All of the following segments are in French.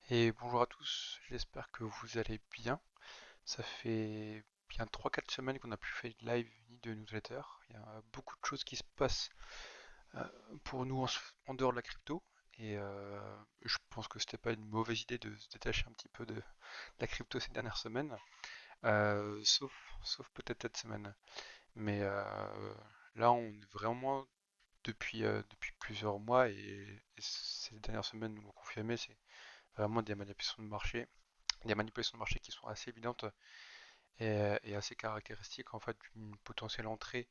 Et bonjour à tous, j'espère que vous allez bien. Ça fait bien 3 4 semaines qu'on n'a plus fait de live ni de newsletter. Il y a beaucoup de choses qui se passent euh, pour nous en dehors de la crypto. Et je pense que c'était pas une mauvaise idée de se détacher un petit peu de la crypto ces dernières semaines, euh, sauf, sauf peut-être cette semaine. Mais là, on est vraiment depuis plusieurs mois et ces dernières semaines nous l'ont confirmé, c'est vraiment des manipulations de marché qui sont assez évidentes et assez caractéristiques en fait d'une potentielle entrée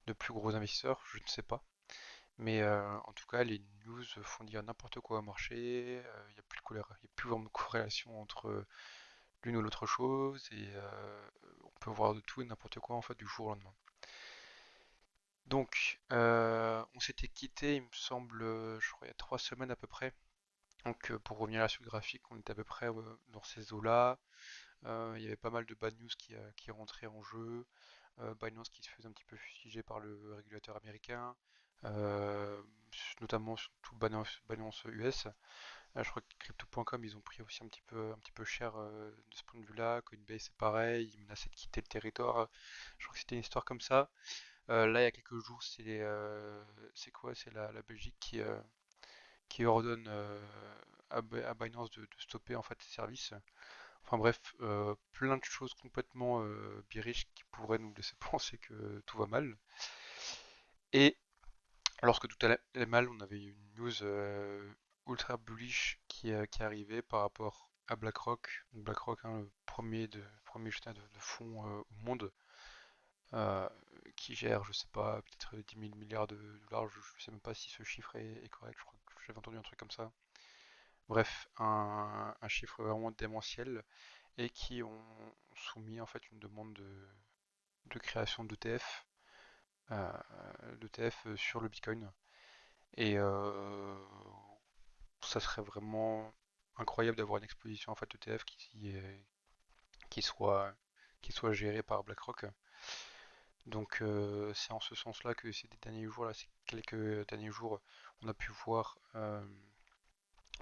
de plus gros investisseurs, je ne sais pas. Mais en tout cas, les news font dire n'importe quoi au marché. Il n'y a plus y a plus vraiment de corrélation entre l'une ou l'autre chose et on peut voir de tout et n'importe quoi en fait du jour au lendemain. Donc, on s'était quitté, il me semble, je crois il y a 3 semaines à peu près. Donc, pour revenir à la suite graphique, on était à peu près dans ces eaux-là. Il y avait pas mal de bad news qui rentraient en jeu. Binance qui se faisait un petit peu fustiger par le régulateur américain, euh, notamment surtout Binance US. Je crois que Crypto.com ils ont pris aussi un petit peu cher de ce point de vue-là. Coinbase c'est pareil, ils menaçaient de quitter le territoire. Je crois que c'était une histoire comme ça. Là il y a quelques jours c'est quoi? C'est la Belgique qui ordonne à Binance de stopper en fait ses services. Enfin bref, plein de choses complètement biriches qui pourraient nous laisser penser que tout va mal. Et lorsque tout allait mal, on avait une news ultra bullish qui arrivait par rapport à BlackRock. Donc BlackRock, hein, le premier gestionnaire de fonds au monde, euh, qui gère, je sais pas, peut-être 10 000 milliards de dollars. Je sais même pas si ce chiffre est correct. Je crois que j'avais entendu un truc comme ça. Bref, un chiffre vraiment démentiel et qui ont soumis en fait une demande de création d'ETF sur le Bitcoin. Et ça serait vraiment incroyable d'avoir une exposition en fait ETF qui soit, qui soit gérée par BlackRock. Donc c'est en ce sens-là que ces derniers jours, là, ces quelques derniers jours, on a pu voir, euh,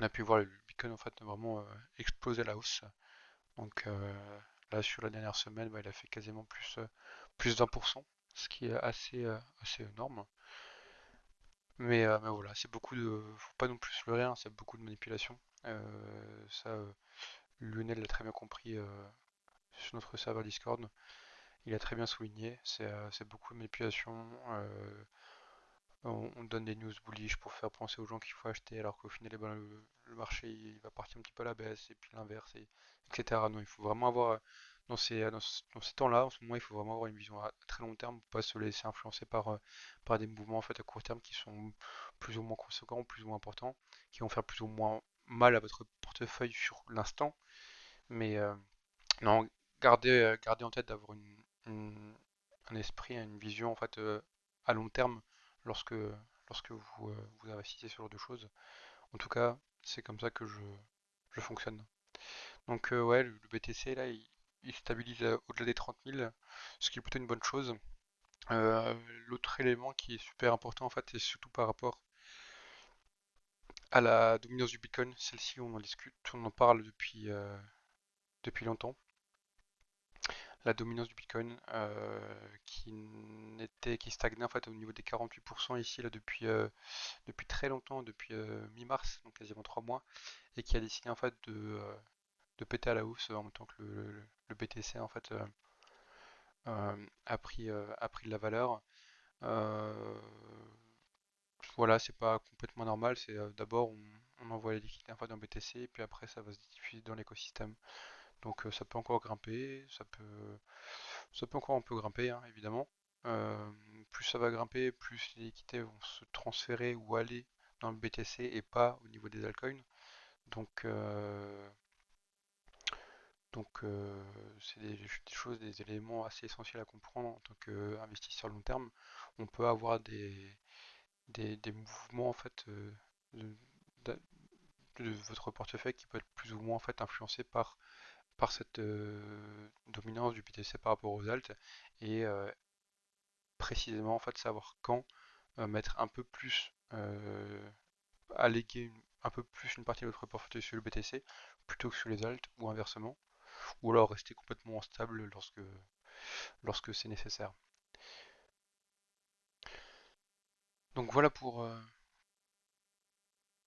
on a pu voir le Bitcoin en fait vraiment exploser à la hausse. Donc là sur la dernière semaine, bah, il a fait quasiment plus d'1%, ce qui est assez énorme. Mais voilà, c'est beaucoup de. Faut pas non plus se leurrer, hein, c'est beaucoup de manipulation. Ça, Lionel l'a très bien compris sur notre serveur Discord. Il a très bien souligné, c'est beaucoup de manipulation. On donne des news bullish pour faire penser aux gens qu'il faut acheter, alors qu'au final, eh ben, le marché il va partir un petit peu à la baisse, et puis l'inverse, etc. Non, il faut vraiment avoir, dans ces temps-là, en ce moment, il faut vraiment avoir une vision à très long terme, pour pas se laisser influencer par des mouvements en fait, à court terme qui sont plus ou moins conséquents, plus ou moins importants, qui vont faire plus ou moins mal à votre portefeuille sur l'instant. Mais non, gardez en tête d'avoir un esprit, une vision en fait à long terme lorsque, lorsque vous investissez sur ce genre de choses. En tout cas, c'est comme ça que je fonctionne. Donc ouais, le BTC là, il stabilise au-delà des 30 000, ce qui est plutôt une bonne chose. Euh, L'autre élément qui est super important en fait, c'est surtout par rapport à la dominance du Bitcoin. Celle-ci, on en discute, on en parle depuis longtemps. La dominance du Bitcoin qui stagnait en fait au niveau des 48% ici là depuis très longtemps, depuis mi-mars, donc quasiment 3 mois, et qui a décidé en fait de péter à la hausse en même temps que le BTC en fait a pris de la valeur. Euh, voilà, c'est pas complètement normal, c'est d'abord on envoie les liquidités en fait dans BTC et puis après ça va se diffuser dans l'écosystème. Donc ça peut encore grimper, ça peut encore un peu grimper, hein, évidemment. Euh, Plus ça va grimper, plus les liquidités vont se transférer ou aller dans le BTC et pas au niveau des altcoins. Donc, euh, donc c'est des choses, des éléments assez essentiels à comprendre en tant qu'investisseur long terme. On peut avoir des mouvements en fait de, de- de votre portefeuille qui peut être plus ou moins en fait influencé par cette dominance du BTC par rapport aux alts et précisément en fait savoir quand mettre un peu plus alléguer un peu plus une partie de votre portefeuille sur le BTC plutôt que sur les alts ou inversement, ou alors rester complètement stable lorsque c'est nécessaire. Donc voilà pour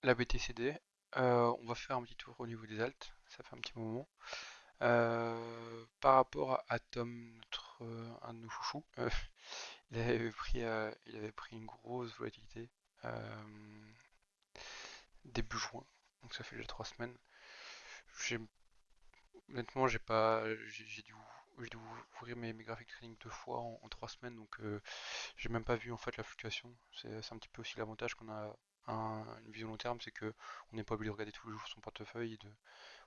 la BTCD. On va faire un petit tour au niveau des alts, ça fait un petit moment. Par rapport à Atom, un de nos chouchous, il avait pris une grosse volatilité euh, début juin, donc ça fait déjà 3 semaines. J'ai Honnêtement, j'ai dû ouvrir mes graphiques trading 2 fois en 3 semaines, donc j'ai même pas vu en fait la fluctuation. C'est un petit peu aussi l'avantage qu'on a une vision long terme, c'est que on n'est pas obligé de regarder tous les jours son portefeuille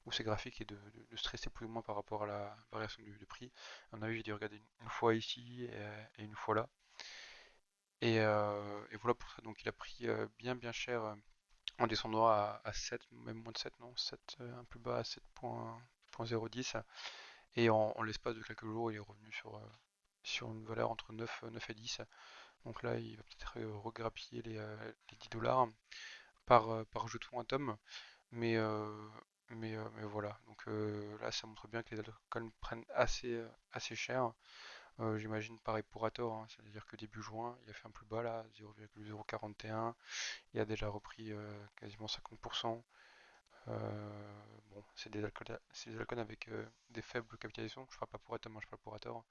ou ses graphiques et de stresser plus ou moins par rapport à la variation du prix. À mon avis, j'ai dû regarder une fois ici et une fois là. Et voilà pour ça, donc il a pris bien cher en descendant à 7, même moins de 7, non, 7, un plus bas à 7.010. Et en l'espace de quelques jours, il est revenu sur une valeur entre 9 et 10. Donc là, il va peut-être regrappiller les 10 dollars par jeton atome. Mais, euh, mais voilà. Donc là, ça montre bien que les altcoins prennent assez cher. J'imagine pareil pour Hathor, hein, c'est-à-dire que début juin, il a fait un plus bas là, 0,041. Il a déjà repris quasiment 50%. Bon, c'est des alcools avec des faibles capitalisations. Je parle pas pour Atom, hein, je parle pour Hathor.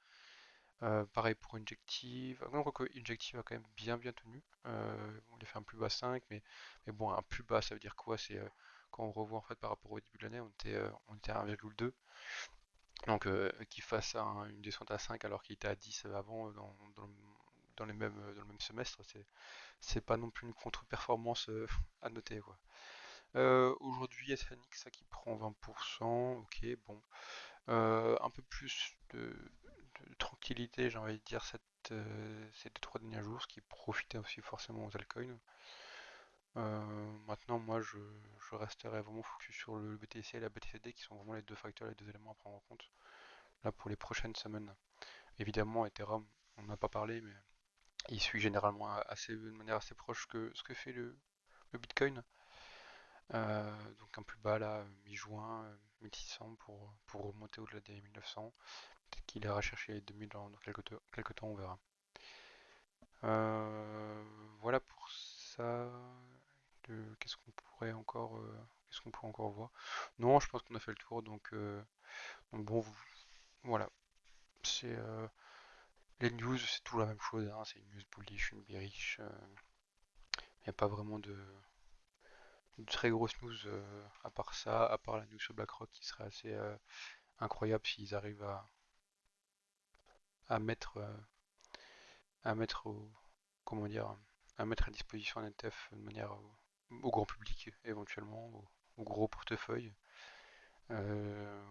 Pareil pour Injective. Non, quoique Injective a quand même bien tenu. On a fait un plus bas 5, mais bon, un plus bas, ça veut dire quoi? C'est quand on revoit en fait par rapport au début de l'année, on était à 1,2. Donc qu'il fasse une descente à 5 alors qu'il était à 10 avant dans le même semestre, c'est pas non plus une contre-performance à noter, quoi. Aujourd'hui, SNX ça qui prend 20%, ok, bon. Un peu plus de tranquillité, j'ai envie de dire, ces 2-3 derniers jours, ce qui profitait aussi forcément aux altcoins. Maintenant, moi, je resterai vraiment focus sur le BTC et la BTCD, qui sont vraiment les deux facteurs, les deux éléments à prendre en compte, là, pour les prochaines semaines. Évidemment, Ethereum, on n'a pas parlé, mais il suit généralement de manière assez proche ce que fait le Bitcoin. Donc un plus bas là, mi-juin, 1600 pour remonter au-delà des 1900. Peut-être qu'il ira chercher les 2000 dans quelques temps, on verra. Euh, voilà pour ça. Qu'est-ce qu'on pourrait encore voir? Non, je pense qu'on a fait le tour. Donc bon, voilà. C'est les news, c'est toujours la même chose, hein. C'est une news bullish, une bearish. Il n'y a pas vraiment de très grosses news à part ça, à part la news sur BlackRock qui serait assez incroyable s'ils arrivent à mettre, à mettre comment dire, à mettre à disposition un ETF de manière au grand public éventuellement, au gros portefeuille. Euh,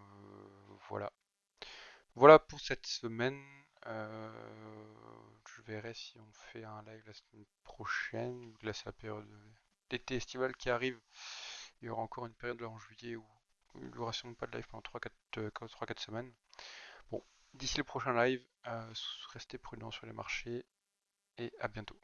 voilà. Voilà pour cette semaine. Je verrai si on fait un live la semaine prochaine. Là, c'est la période d'été estivale qui arrive. Il y aura encore une période là en juillet où il n'y aura sûrement pas de live pendant 3-4 semaines. Bon, d'ici le prochain live, restez prudents sur les marchés et à bientôt.